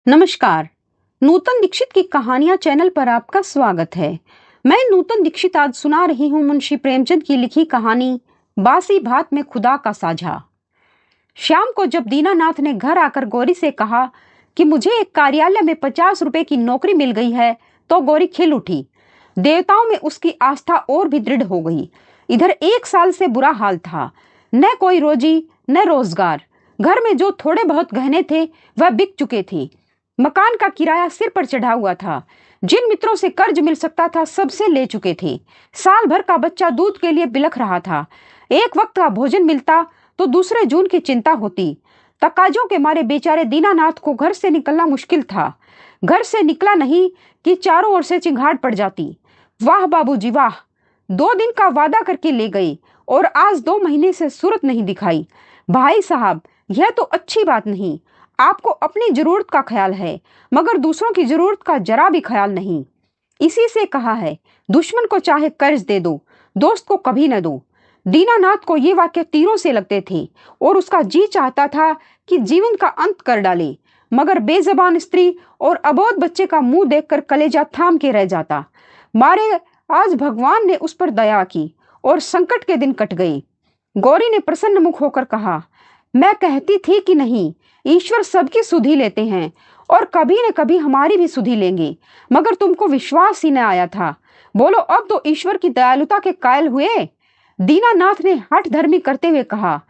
नमस्कार। नूतन दीक्षित की कहानियां चैनल पर आपका स्वागत है। मैं नूतन दीक्षित आज सुना रही हूं मुंशी प्रेमचंद की लिखी कहानी बासी भात में खुदा का साझा। शाम को जब दीनानाथ ने घर आकर गौरी से कहा कि मुझे एक कार्यालय में 50 रुपए की नौकरी मिल गई है, तो गौरी खिल उठी। देवताओं में उसकी आस्था और भी दृढ़ हो गई। इधर 1 साल से बुरा हाल था, न कोई रोजी न रोजगार। घर में जो थोड़े बहुत गहने थे वह बिक चुके थे। मकान का किराया सिर पर चढ़ा हुआ था। जिन मित्रों से कर्ज मिल सकता था सबसे ले चुके थे। साल भर का बच्चा दूध के लिए बिलख रहा था। एक वक्त का भोजन मिलता तो दूसरे जून की चिंता होती। तकाजों के मारे बेचारे दीनानाथ को घर से निकलना मुश्किल था। घर से निकला नहीं कि चारों ओर से चिंगाड़ पड़ जाती। वाह बाबूजी वाह, 2 दिन का वादा करके ले गए और आज 2 महीने से सूरत नहीं दिखाई। भाई साहब, यह तो अच्छी बात नहीं। आपको अपनी जरूरत का ख्याल है, मगर दूसरों की जरूरत का जरा भी ख्याल नहीं। इसी से कहा है, दुश्मन को चाहे कर्ज दे दो, दोस्त को कभी न दो। दीनानाथ को ये वाक्य तीरों से लगते थे और उसका जी चाहता था कि जीवन का अंत कर डाले, मगर बेजबान स्त्री और अबोध बच्चे का मुंह देखकर कलेजा थाम के रह जाता। मारे आज भगवान ने उस पर दया की और संकट के दिन कट गए। गौरी ने प्रसन्न मुख होकर कहा, मैं कहती थी कि नहीं, ईश्वर सबकी सुधि लेते हैं और कभी न कभी हमारी भी सुधि लेंगे, मगर तुमको विश्वास ही न आया था। बोलो, अब तो ईश्वर की दयालुता के कायल हुए? दीनानाथ ने हठ धर्मी करते हुए कहा,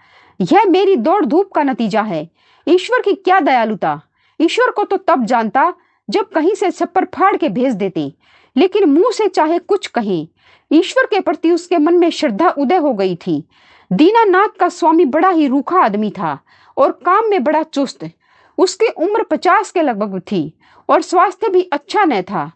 यह मेरी दौड़ धूप का नतीजा है। ईश्वर की क्या दयालुता! ईश्वर को तो तब जानता जब कहीं से छप्पर फाड़ के भेज देते, लेकिन मुंह से चाहे कुछ कहें, ईश्वर के प्रति उसके मन में श्रद्धा उदय हो गई थी। दीनानाथ का स्वामी बड़ा ही रूखा आदमी था और काम में बड़ा चुस्त। उसकी उम्र 50 के लगभग थी और स्वास्थ्य भी अच्छा न था।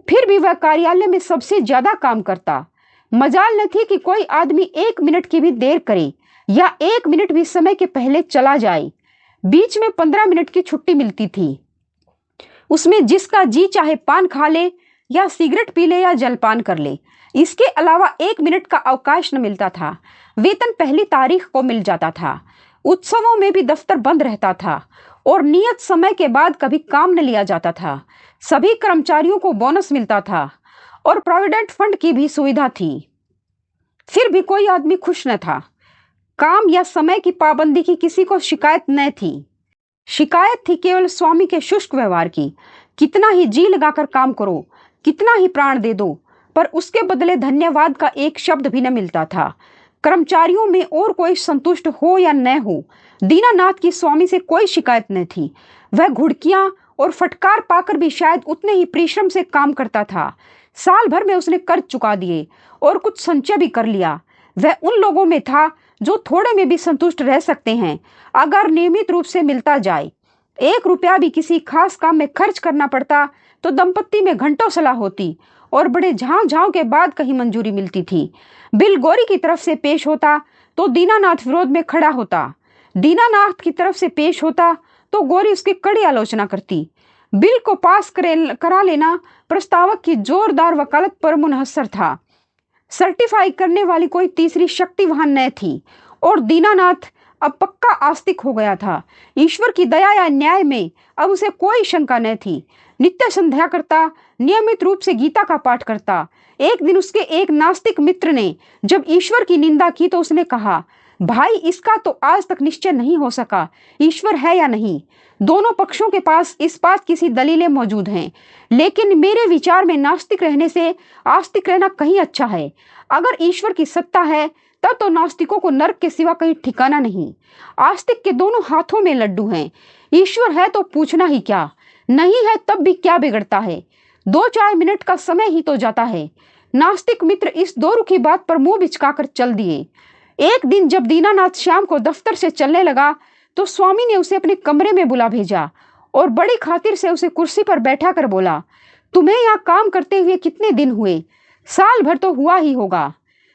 फिर भी वह कार्यालय में सबसे ज्यादा काम करता। मजाल न थी कि कोई आदमी 1 मिनट की भी देर करे या 1 मिनट भी समय के पहले चला जाए। बीच में 15 मिनट की छुट्टी मिलती थी। उसमें जिसका जी चाहे पान खा ले या सिगरेट पी ले या जलपान कर ले। इसके अलावा 1 मिनट का अवकाश न मिलता था। वेतन पहली तारीख को मिल जाता था। उत्सवों में भी दफ्तर बंद रहता था और नियत समय के बाद कभी काम न लिया जाता था। सभी कर्मचारियों को बोनस मिलता था और प्रोविडेंट फंड की भी सुविधा थी। फिर भी कोई आदमी खुश न था। काम या समय की पाबंदी की किसी को शिकायत न थी। शिकायत थी केवल स्वामी के शुष्क व्यवहार की। कितना ही जी लगाकर काम करो, कितना ही प्राण दे दो, पर उसके बदले धन्यवाद का एक शब्द भी न मिलता था। कर्मचारियों में और कोई संतुष्ट हो या न हो, दीनानाथ की स्वामी से कोई शिकायत न थी। वह घुड़कियां और फटकार पाकर भी शायद उतने ही परिश्रम से काम करता था। साल भर में उसने कर्ज चुका दिए और कुछ संचय भी कर लिया। वह उन लोगों में था जो थोड़े में भी संतुष्ट रह सकते हैं अगर नियमित रूप से मिलता जाए। 1 रुपया भी किसी खास काम में खर्च करना पड़ता तो दंपत्ति में घंटों सलाह होती और बड़े झांव झांव के बाद कहीं मंजूरी मिलती थी। बिल गौरी की तरफ से पेश होता तो दीनानाथ विरोध में खड़ा होता। दीनानाथ की तरफ से पेश होता तो गौरी उसकी कड़ी आलोचना करती। बिल को पास करा लेना प्रस्तावक की जोरदार वकालत पर मुनहसर था। सर्टिफाई करने वाली कोई तीसरी शक्ति वहां न थी और दीनानाथ अब पक्का आस्तिक हो गया था। ईश्वर की दया या न्याय में अब उसे कोई शंका न थी। नित्य संध्या करता, नियमित रूप से गीता का पाठ करता। एक दिन उसके एक नास्तिक मित्र ने जब ईश्वर की निंदा की तो उसने कहा, भाई, इसका तो आज तक निश्चय नहीं हो सका ईश्वर है या नहीं। दोनों पक्षों के पास इस बात की सी दलीलें मौजूद हैं, लेकिन मेरे विचार में नास्तिक रहने से आस्तिक रहना कहीं अच्छा है। अगर ईश्वर की सत्ता है तब तो नास्तिकों को नरक के सिवा कहीं ठिकाना नहीं। आस्तिक के दोनों हाथों में लड्डू हैं। ईश्वर है तो पूछना ही क्या, नहीं है तब भी क्या बिगड़ता है। 2-4 मिनट का समय ही तो जाता है। नास्तिक मित्र इस 2 रुखी बात पर मुंह बिचकाकर चल दिए। एक दिन जब दीनानाथ शाम को दफ्तर से चलने लगा तो स्वामी ने उसे अपने कमरे में बुला भेजा और बड़ी खातिर से उसे कुर्सी पर बैठा कर बोला, तुम्हें यहाँ काम करते हुए कितने दिन हुए? साल भर तो हुआ ही होगा।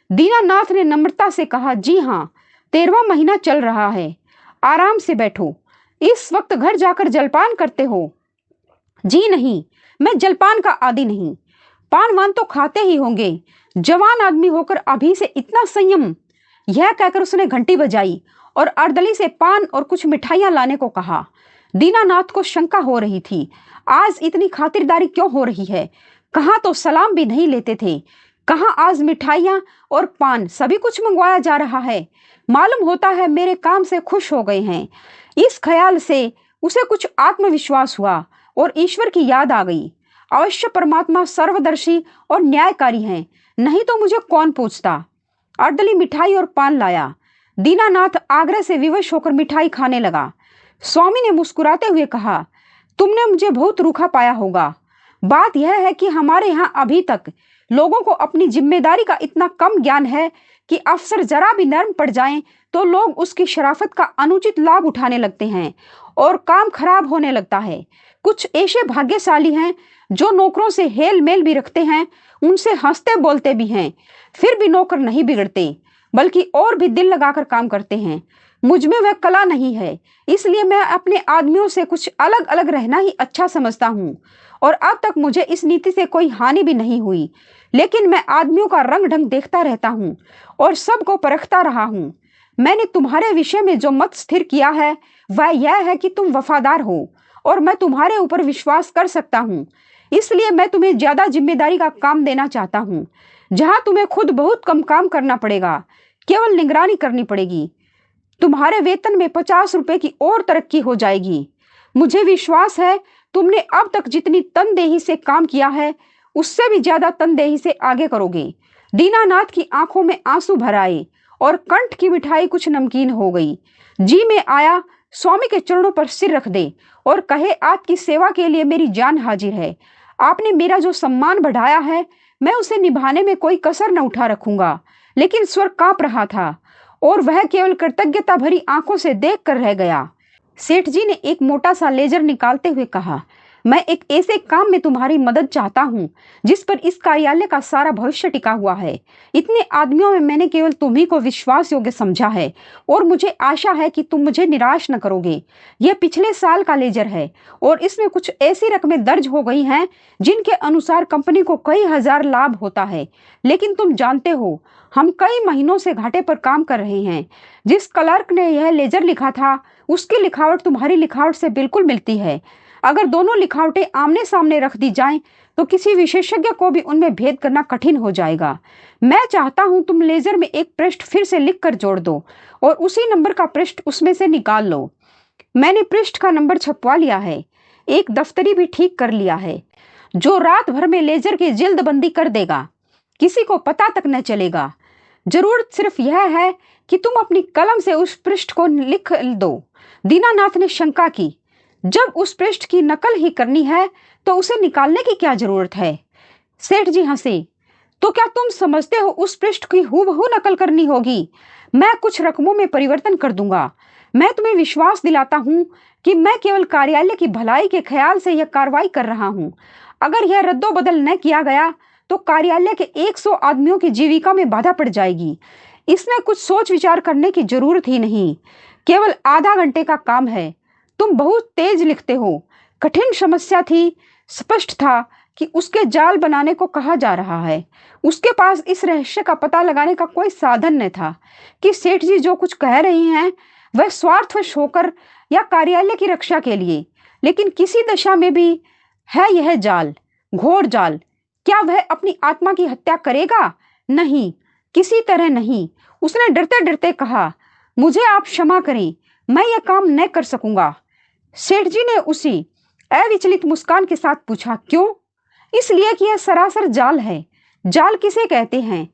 दीनानाथ ने नम्रता से कहा, जी हाँ, 13वां महीना चल रहा है। आराम से बैठो। इस वक्त घर जाकर जलपान करते हो? जी नहीं, मैं जलपान का आदी नहीं। पान वान तो खाते ही होंगे। जवान आदमी होकर अभी से इतना संयम। यह कहकर उसने घंटी बजाई और अर्दली से पान और कुछ मिठाइयां लाने को कहा। दीनानाथ को शंका हो रही थी, आज इतनी खातिरदारी क्यों हो रही है? कहाँ तो सलाम भी नहीं लेते थे, कहाँ आज मिठाइयाँ और पान सभी कुछ मंगवाया जा रहा है। मालूम होता है मेरे काम से खुश हो गए हैं। इस ख्याल से उसे कुछ आत्मविश्वास हुआ और ईश्वर की याद आ गई। अवश्य परमात्मा सर्वदर्शी और न्यायकारी हैं, नहीं तो मुझे कौन पूछता। अर्दली मिठाई और पान लाया। दीनानाथ आग्रह से विवश होकर मिठाई खाने लगा। स्वामी ने मुस्कुराते हुए कहा, तुमने मुझे बहुत रूखा पाया होगा। बात यह है कि हमारे यहाँ अभी तक लोगों को अपनी जिम्मेदारी का इतना कम ज्ञान है कि अफसर जरा भी नर्म पड़ जाएं तो लोग उसकी शराफत का अनुचित लाभ उठाने लगते हैं और काम खराब होने लगता है। कुछ ऐसे भाग्यशाली हैं जो नौकरों से हेल मेल भी रखते हैं, उनसे हंसते बोलते भी हैं, फिर भी नौकर नहीं बिगड़ते, बल्कि और भी दिल लगाकर काम करते हैं। मुझ में वह कला नहीं है, इसलिए मैं अपने आदमियों से कुछ अलग अलग रहना ही अच्छा समझता हूँ और अब तक मुझे इस नीति से कोई हानि भी नहीं हुई। लेकिन मैं आदमियों का रंग ढंग देखता रहता हूँ और सबको परखता रहा हूँ। मैंने तुम्हारे विषय में जो मत स्थिर किया है वह यह है कि तुम वफादार हो और मैं तुम्हारे ऊपर विश्वास कर सकता हूँ। इसलिए मैं तुम्हें ज्यादा जिम्मेदारी का काम देना चाहता हूँ, जहाँ तुम्हें खुद बहुत कम काम करना पड़ेगा, केवल निगरानी करनी पड़ेगी। तुम्हारे वेतन में 50 रुपए की और तरक्की हो जाएगी। मुझे विश्वास है तुमने अब तक जितनी तनदेही से काम किया है उससे भी ज्यादा तनदेही से आगे करोगे। दीनानाथ की आंखों में आंसू भर आए और कंठ की मिठाई कुछ नमकीन हो गई। जी में आया स्वामी के चरणों पर सिर रख दे और कहे, आपकी सेवा के लिए मेरी जान हाजिर है। आपने मेरा जो सम्मान बढ़ाया है मैं उसे निभाने में कोई कसर न उठा रखूंगा। लेकिन स्वर कांप रहा था और वह केवल कृतज्ञता भरी आंखों से देख कर रह गया। सेठ जी ने एक मोटा सा लेजर निकालते हुए कहा, मैं एक ऐसे काम में तुम्हारी मदद चाहता हूँ जिस पर इस कार्यालय का सारा भविष्य टिका हुआ है। इतने आदमियों में मैंने केवल तुम्ही को विश्वास योग्य समझा है और मुझे आशा है कि तुम मुझे निराश न करोगे। यह पिछले साल का लेजर है और इसमें कुछ ऐसी रकमें दर्ज हो गई हैं जिनके अनुसार कंपनी को कई हजार लाभ होता है। लेकिन तुम जानते हो हम कई महीनों से घाटे पर काम कर रहे हैं। जिस क्लर्क ने यह लेजर लिखा था उसकी लिखावट तुम्हारी लिखावट से बिल्कुल मिलती है। अगर दोनों लिखावटें आमने सामने रख दी जाएं तो किसी विशेषज्ञ को भी उनमें भेद करना कठिन हो जाएगा। मैं चाहता हूं तुम लेजर में एक पृष्ठ फिर से लिख कर जोड़ दो और उसी नंबर का पृष्ठ उसमें से निकाल लो। मैंने पृष्ठ का नंबर छपवा लिया है, एक दफ्तरी भी ठीक कर लिया है, जो रात भर में लेजर की जिल्दबंदी कर देगा, किसी को पता तक न चलेगा। जरूरत सिर्फ यह है कि तुम अपनी कलम से उस पृष्ठ को लिख दो। दीनानाथ ने शंका की, जब उस पृष्ठ की नकल ही करनी है तो उसे निकालने की क्या जरूरत है? सेठ जी हंसे, तो क्या तुम समझते हो उस पृष्ठ की हूबहू नकल करनी होगी? मैं कुछ रकमों में परिवर्तन कर दूंगा। मैं तुम्हें विश्वास दिलाता हूं कि मैं केवल कार्यालय की भलाई के ख्याल से यह कार्रवाई कर रहा हूं। अगर यह रद्दोबदल न किया गया तो कार्यालय के 100 आदमियों की जीविका में बाधा पड़ जाएगी। इसमें कुछ सोच विचार करने की जरूरत ही नहीं, केवल आधा घंटे का काम है। तुम बहुत तेज लिखते हो। कठिन समस्या थी, स्पष्ट था कि उसके जाल बनाने को कहा जा रहा है। उसके पास इस रहस्य का पता लगाने का कोई साधन न था कि सेठ जी जो कुछ कह रही हैं वह स्वार्थवश होकर या कार्यालय की रक्षा के लिए। लेकिन किसी दशा में भी है यह जाल, घोर जाल। क्या वह अपनी आत्मा की हत्या करेगा? नहीं, किसी तरह नहीं। उसने डरते डरते कहा, मुझे आप क्षमा करें, मैं यह काम न कर सकूंगा। सेठ जी ने उसी अविचलित मुस्कान के साथ पूछा, क्यों? इसलिए कि यह सरासर जाल है। जाल किसे कहते हैं?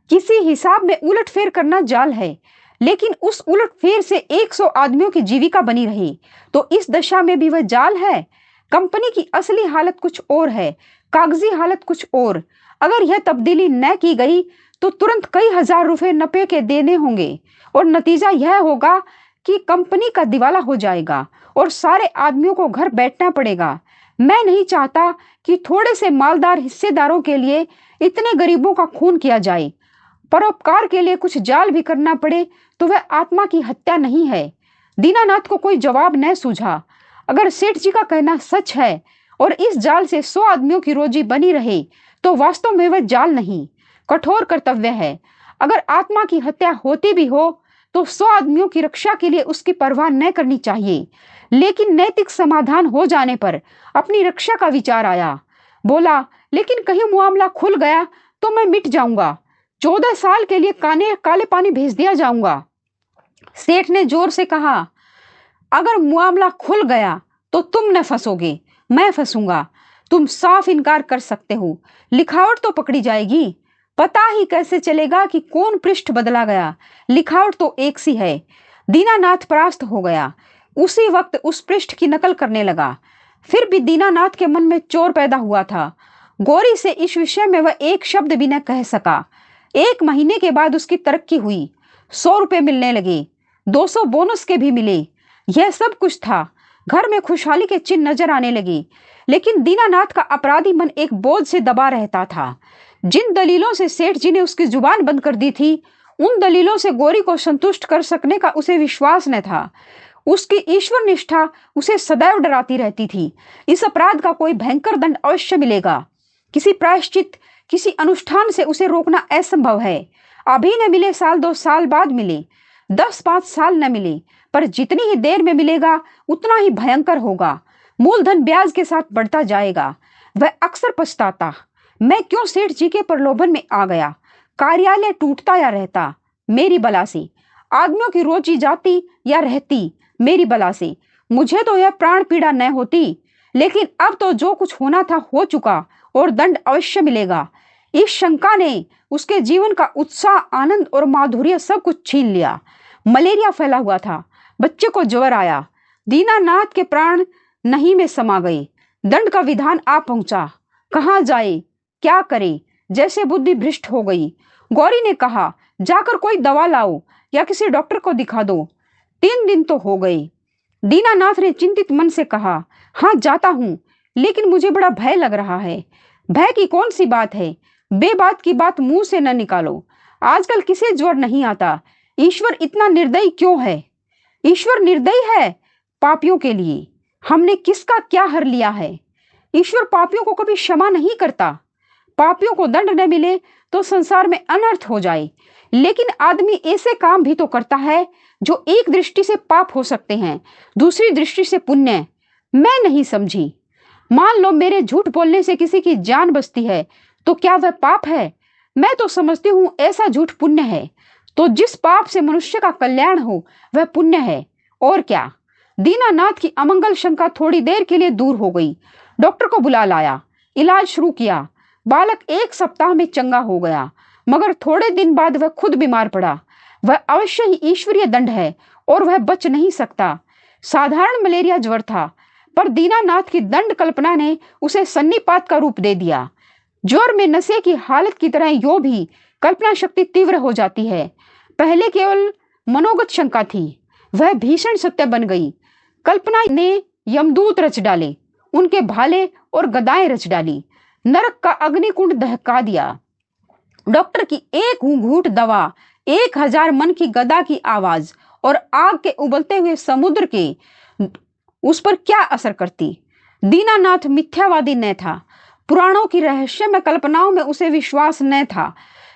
किसी हिसाब में उलटफेर करना जाल है। लेकिन उस उलटफेर से 100 आदमियों की जीविका बनी रही तो इस दशा में भी वह जाल है। कंपनी की असली हालत कुछ और है, कागजी हालत कुछ और। अगर यह तब्दीली न की गई तो तुरंत कई हजार रुपए नफे के देने होंगे और नतीजा यह होगा कि कंपनी का दिवाला हो जाएगा और सारे आदमियों को घर बैठना पड़ेगा। मैं नहीं चाहता कि थोड़े से मालदार हिस्सेदारों के लिए इतने गरीबों का खून किया जाए। परोपकार के लिए कुछ जाल भी करना पड़े तो वह आत्मा की हत्या नहीं है। दीनानाथ को कोई जवाब न सूझा। अगर सेठ जी का कहना सच है और इस जाल से 100 आदमियों की रोजी बनी रहे तो वास्तव में वह जाल नहीं, कठोर कर्तव्य है। अगर आत्मा की हत्या होती भी हो तो 100 आदमियों की रक्षा के लिए उसकी परवाह न करनी चाहिए। लेकिन नैतिक समाधान हो जाने पर अपनी रक्षा का विचार आया। बोला, लेकिन कहीं मामला खुल गया तो मैं मिट जाऊंगा, 14 साल के लिए काले पानी भेज दिया जाऊंगा। सेठ ने जोर से कहा, अगर मामला खुल गया तो तुम न फंसोगे, मैं फंसूंगा। तुम साफ इनकार कर सकते हो, लिखावट तो पकड़ी जाएगी। पता ही कैसे चलेगा कि कौन पृष्ठ बदला गया, लिखावट तो एक सी है। दीनानाथ परास्त हो गया। उसी वक्त उस पृष्ठ की नकल करने लगा। फिर भी दीनानाथ के मन में चोर पैदा हुआ था। गौरी से इस विषय में वह एक शब्द भी न कह सका। 1 महीने के बाद उसकी तरक्की हुई। 100 रुपए मिलने लगे, 200 बोनस के भी मिले। यह सब कुछ था। घर में खुशहाली के चिन्ह नजर आने लगे। लेकिन दीनानाथ का अपराधी मन एक बोझ से दबा रहता था। जिन दलीलों से सेठ जी ने उसकी जुबान बंद कर दी थी, उन दलीलों से गौरी को संतुष्ट कर सकने का उसे विश्वास न था। उसकी ईश्वर निष्ठा उसे सदैव डराती रहती थी। इस अपराध का कोई भयंकर दंड अवश्य मिलेगा। किसी प्रायश्चित, किसी अनुष्ठान से उसे रोकना असंभव है। अभी न मिले, 1-2 साल बाद मिले, 10-5 साल न मिले, पर जितनी ही देर में मिलेगा उतना ही भयंकर होगा। मूलधन ब्याज के साथ बढ़ता जाएगा। वह अक्सर पछताता, मैं क्यों सेठ जी के प्रलोभन में आ गया। कार्यालय टूटता या रहता, मेरी बला से। आदमियों की रोजी जाती या रहती, मेरी बला से। मुझे तो यह प्राण पीड़ा न होती। लेकिन अब तो जो कुछ होना था हो चुका और दंड अवश्य मिलेगा। इस शंका ने उसके जीवन का उत्साह, आनंद और माधुर्य सब कुछ छीन लिया। मलेरिया फैला हुआ था। बच्चे को ज्वर आया। दीनानाथ के प्राण नहीं में समा गए। दंड का विधान आ पहुंचा। कहाँ जाए, क्या करे, जैसे बुद्धि भ्रष्ट हो गई। गौरी ने कहा, जाकर कोई दवा लाओ या किसी डॉक्टर को दिखा दो। 3 दिन तो हो गए। दीनानाथ ने चिंतित मन से कहा, हाँ जाता हूं, लेकिन मुझे बड़ा भय लग रहा है। भय की कौन सी बात है, बेबात की बात मुंह से न निकालो। आजकल किसे ज्वर नहीं आता। ईश्वर इतना निर्दयी क्यों है। ईश्वर निर्दयी है पापियों के लिए। हमने किसका क्या हर लिया है। ईश्वर पापियों को कभी क्षमा नहीं करता। पापियों को दंड न मिले तो संसार में अनर्थ हो जाए। लेकिन आदमी ऐसे काम भी तो करता है जो एक दृष्टि से पाप हो सकते हैं, दूसरी दृष्टि से पुण्य। मैं नहीं समझी। मान लो मेरे झूठ बोलने से किसी की जान बचती है, तो क्या वह पाप है। मैं तो समझती हूं ऐसा झूठ पुण्य है। तो जिस पाप से मनुष्य का कल्याण हो वह पुण्य है, और क्या। दीनानाथ की अमंगल शंका थोड़ी देर के लिए दूर हो गई। डॉक्टर को बुला लाया, इलाज शुरू किया। बालक 1 सप्ताह में चंगा हो गया, मगर थोड़े दिन बाद वह खुद बीमार पड़ा। वह अवश्य ही ईश्वरीय दंड है और वह बच नहीं सकता। साधारण मलेरिया ज्वर था, पर दीनानाथ की दंड कल्पना ने उसे सन्निपात का रूप दे दिया। ज्वर में नशे की हालत की तरह यो भी कल्पना शक्ति तीव्र हो जाती है। पहले केवल मनोगत शंका थी, वह भीषण सत्य बन गई। कल्पना ने यमदूत रच डाले, उनके भाले और गदाएं रच डाली, नरक का अग्निकुंड दहका दिया। डॉक्टर की एक घूंघूट दवा, 1000 मन की गदा की आवाज और आग के उबलते हुए समुद्र के उस पर क्या असर करती। दीनानाथ मिथ्यावादी न था। पुराणों की रहस्यमय कल्पनाओं में उसे विश्वास न था।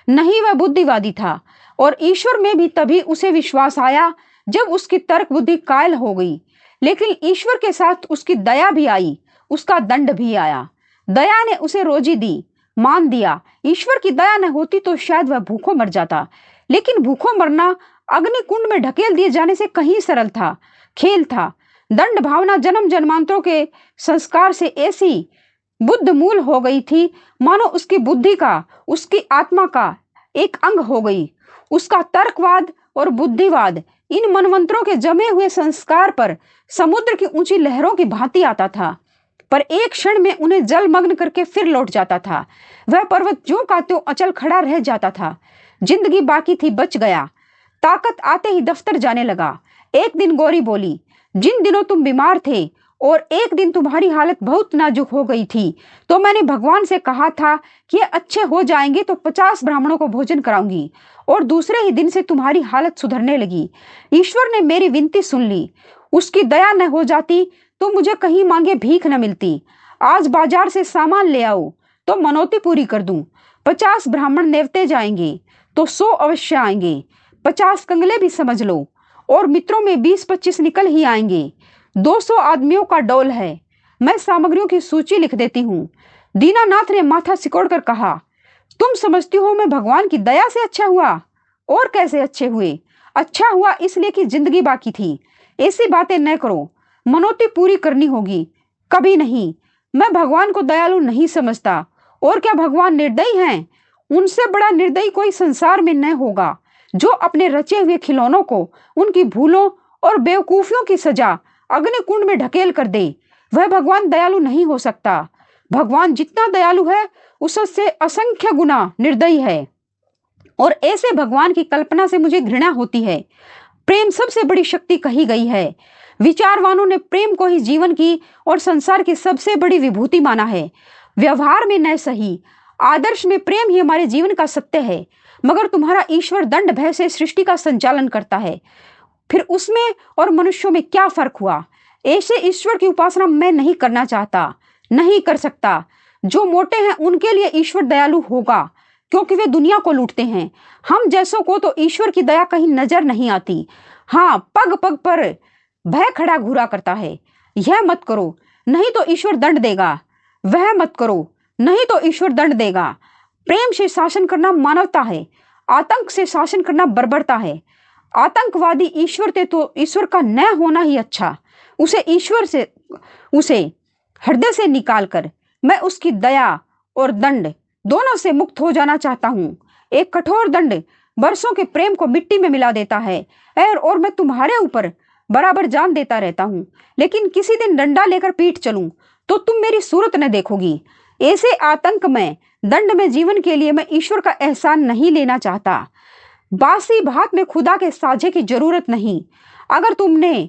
नहीं, वह बुद्धिवादी था। और ईश्वर में भी तभी उसे विश्वास आया जब उसकी तर्क बुद्धि कायल हो गई। लेकिन ईश्वर के साथ उसकी दया भी आई, उसका दंड भी आया। दया ने उसे रोजी दी, मान दिया। ईश्वर की दया न होती तो शायद वह भूखों मर जाता। लेकिन भूखों मरना अग्निकुंड में ढकेल दिए जाने से कहीं सरल था, खेल था। दंड भावना जन्म जन्मांतरों के संस्कार से ऐसी बुद्ध मूल हो गई थी, मानो उसकी बुद्धि का, उसकी आत्मा का एक अंग हो गई। उसका तर्कवाद और बुद्धिवाद इन मनवंतरों के जमे हुए संस्कार पर समुद्र की ऊंची लहरों की भांति आता था, पर एक क्षण में उन्हें जलमग्न करके फिर लौट जाता था। वह पर्वत ज्यों का त्यों अचल खड़ा रह जाता था। जिंदगी बाकी थी, बच गया। ताकत आते ही दफ्तर जाने लगा। एक दिन गौरी बोली, जिन दिनों तुम बीमार थे और एक दिन तुम्हारी हालत बहुत नाजुक हो गई थी, तो मैंने भगवान से कहा था कि ये अच्छे हो जाएंगे तो 50 ब्राह्मणों को भोजन कराऊंगी, और दूसरे ही दिन से तुम्हारी हालत सुधरने लगी। ईश्वर ने मेरी विनती सुन ली। उसकी दया न हो जाती तो मुझे कहीं मांगे भीख न मिलती। आज बाजार से सामान ले आओ तो मनौती पूरी कर दूं। 50 ब्राह्मण नेवते जाएंगे तो 100 अवश्य आएंगे। 50 कंगले भी समझ लो, और मित्रों में 20-25 निकल ही आएंगे। 200 आदमियों का डोल है। मैं सामग्रियों की सूची लिख देती हूँ। दीनानाथ ने माथा सिकोड़कर कहा, तुम समझती हो मैं भगवान की दया से अच्छा हुआ? और कैसे अच्छे हुए? अच्छा हुआ इसलिए कि जिंदगी बाकी थी। ऐसी बातें न करो, मनौती पूरी करनी होगी। कभी नहीं, मैं भगवान को दयालु नहीं समझता। और क्या भगवान निर्दयी हैं? उनसे बड़ा निर्दयी कोई संसार में न होगा, जो अपने रचे हुए खिलौनों को उनकी भूलों और बेवकूफियों की सजा अग्निकुंड में ढकेल कर दे। वह भगवान दयालु नहीं हो सकता। भगवान जितना दयालु है उससे असंख्य गुना निर्दयी है, और ऐसे भगवान की कल्पना से मुझे घृणा होती है। प्रेम सबसे बड़ी शक्ति कही गई है। विचारवानों ने प्रेम को ही जीवन की और संसार की सबसे बड़ी विभूति माना है। व्यवहार में न सही, आदर्श में प्रेम ही हमारे जीवन का सत्य है। मगर तुम्हारा ईश्वर दंड भय से सृष्टि का संचालन करता है, फिर उसमें और मनुष्यों में क्या फर्क हुआ? ऐसे ईश्वर की उपासना मैं नहीं करना चाहता, नहीं कर सकता। जो मोटे हैं उनके लिए ईश्वर दयालु होगा, क्योंकि वे दुनिया को लूटते हैं। हम जैसों को तो ईश्वर की दया कहीं नजर नहीं आती। हाँ, पग पग पर भय खड़ा घूरा करता है। यह मत करो, नहीं तो ईश्वर दंड देगा। वह मत करो, नहीं तो ईश्वर दंड देगा। प्रेम से शासन करना मानवता है, आतंक से शासन करना बर्बरता है। आतंकवादी ईश्वर थे तो ईश्वर का न होना ही अच्छा। उसे हृदय से निकालकर मैं उसकी दया और दंड दोनों से मुक्त हो जाना चाहता हूँ। एक कठोर दंड बरसों के प्रेम को मिट्टी में मिला देता है, और मैं तुम्हारे ऊपर बराबर जान देता रहता हूँ। लेकिन किसी दिन डंडा लेकर पीट चलूं तो तुम मेरी सूरत न देखोगी। ऐसे आतंक में दंड में जीवन के लिए मैं ईश्वर का एहसान नहीं लेना चाहता। बासी भात में खुदा के साझे की जरूरत नहीं। अगर तुमने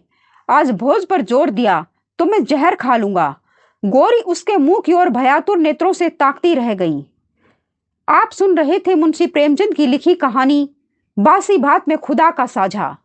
आज भोज पर जोर दिया तो मैं जहर खा लूंगा। गौरी उसके मुंह की ओर भयातुर नेत्रों से ताकती रह गई। आप सुन रहे थे मुंशी प्रेमचंद की लिखी कहानी बासी भात में खुदा का साझा।